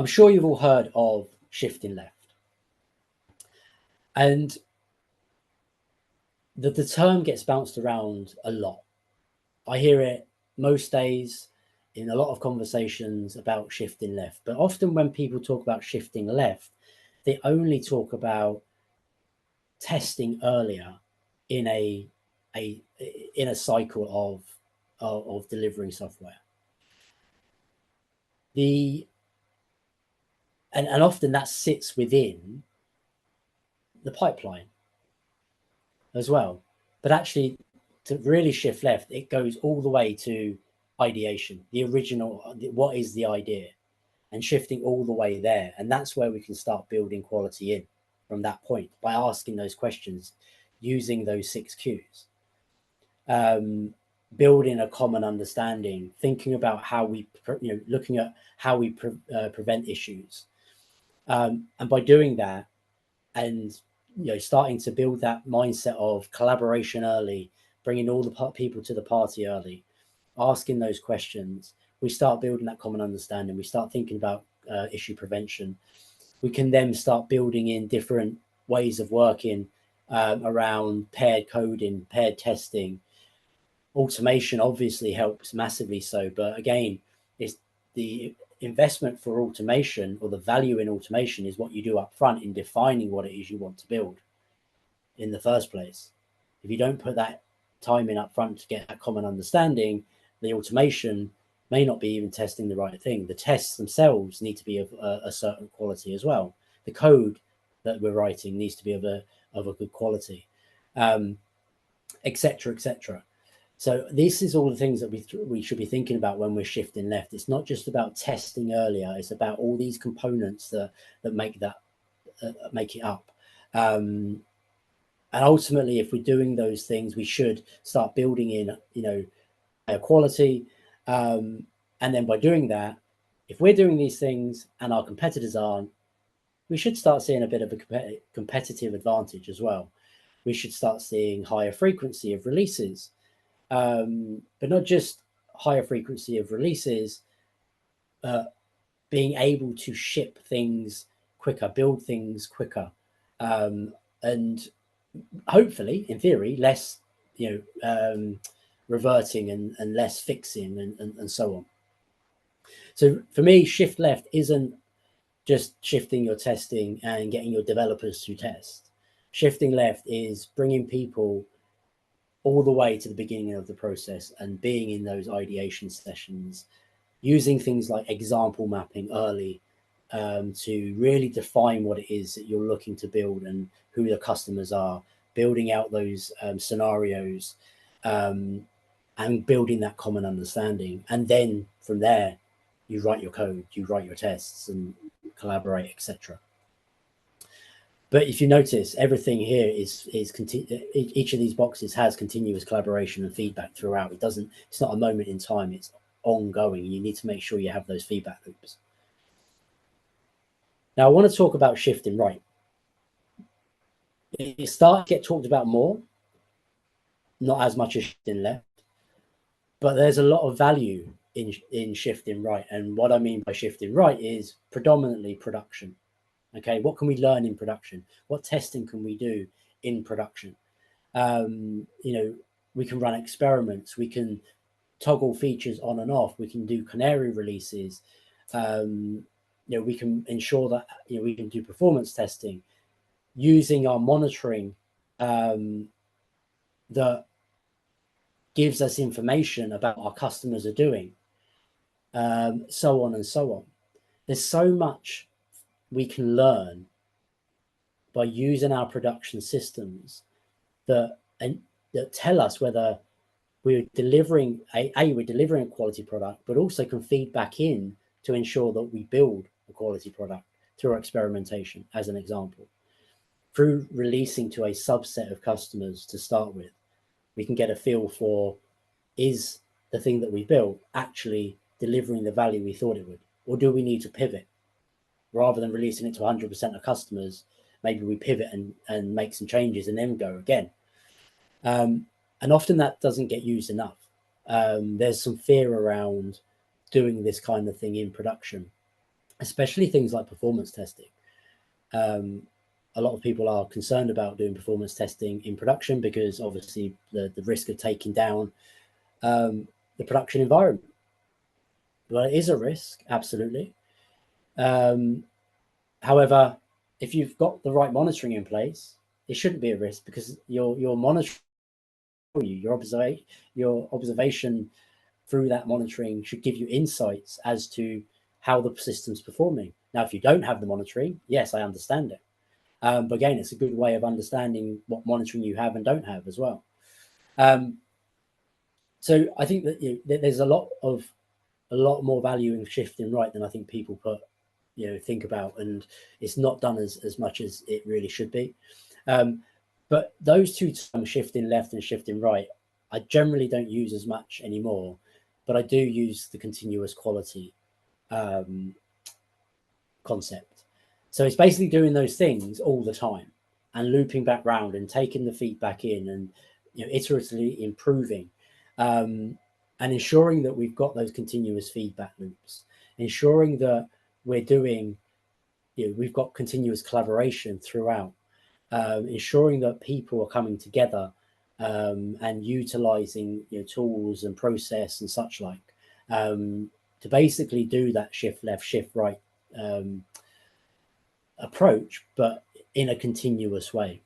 I'm sure you've all heard of shifting left. And the term gets bounced around a lot. I hear it most days in a lot of conversations about shifting left. But often when people talk about shifting left, they only talk about testing earlier in a cycle of delivering software. And often that sits within the pipeline as well. But actually, to really shift left, it goes all the way to ideation, the original, what is the idea, and shifting all the way there. And that's where we can start building quality in from that point, by asking those questions, using those 6 Qs, building a common understanding, thinking about how we, looking at how we prevent issues. And by doing that, and starting to build that mindset of collaboration early, bringing all the people to the party early, asking those questions, we start building that common understanding. We start thinking about issue prevention. We can then start building in different ways of working around paired coding, paired testing. Automation obviously helps massively so, but again, it's the investment for automation, or the value in automation, is what you do up front in defining what it is you want to build in the first place. If you don't put that time in up front to get that common understanding, the automation may not be even testing the right thing. The tests themselves need to be of a certain quality as well. The code that we're writing needs to be of a good quality, etc., etc. So this is all the things that we should be thinking about when we're shifting left. It's not just about testing earlier. It's about all these components that make that make it up. And ultimately, if we're doing those things, we should start building in, higher quality. And then by doing that, if we're doing these things and our competitors aren't, we should start seeing a bit of a competitive advantage as well. We should start seeing higher frequency of releases. But not just higher frequency of releases, being able to ship things quicker, build things quicker, and hopefully, in theory, less, reverting and less fixing and so on. So for me, shift left isn't just shifting your testing and getting your developers to test. Shifting left is bringing people all the way to the beginning of the process and being in those ideation sessions, using things like example mapping early to really define what it is that you're looking to build and who the customers are, building out those scenarios and building that common understanding. And then from there, you write your code, you write your tests and collaborate, etc. But if you notice, everything here is each of these boxes has continuous collaboration and feedback throughout. It's not a moment in time, it's ongoing. You need to make sure you have those feedback loops. Now, I want to talk about shifting right. It starts to get talked about more, not as much as shifting left, but there's a lot of value in shifting right. And what I mean by shifting right is predominantly production. Okay, what can we learn in production? What testing can we do in production? We can run experiments. We can toggle features on and off. We can do canary releases. We can ensure that we can do performance testing using our monitoring that gives us information about what our customers are doing, so on and so on. There's so much we can learn by using our production systems that tell us whether we're delivering we're delivering a quality product, but also can feed back in to ensure that we build a quality product through experimentation, as an example. Through releasing to a subset of customers to start with, we can get a feel for, is the thing that we built actually delivering the value we thought it would, or do we need to pivot? Rather than releasing it to 100% of customers, maybe we pivot and make some changes and then go again. And often that doesn't get used enough. There's some fear around doing this kind of thing in production. especially things like performance testing. A lot of people are concerned about doing performance testing in production because obviously the risk of taking down the production environment. Well, it is a risk, absolutely. However, if you've got the right monitoring in place, it shouldn't be a risk because your monitoring, your observation through that monitoring should give you insights as to how the system's performing. Now, if you don't have the monitoring, yes, I understand it. But again, it's a good way of understanding what monitoring you have and don't have as well. So I think that there's a lot more value in shifting right than I think people think about, and it's not done as much as it really should be. But those two terms, shifting left and shifting right, I generally don't use as much anymore, but I do use the continuous quality concept. So it's basically doing those things all the time and looping back round and taking the feedback in and iteratively improving and ensuring that we've got those continuous feedback loops, ensuring that we're doing, we've got continuous collaboration throughout, ensuring that people are coming together and utilizing tools and process and such like to basically do that shift left, shift right approach, but in a continuous way.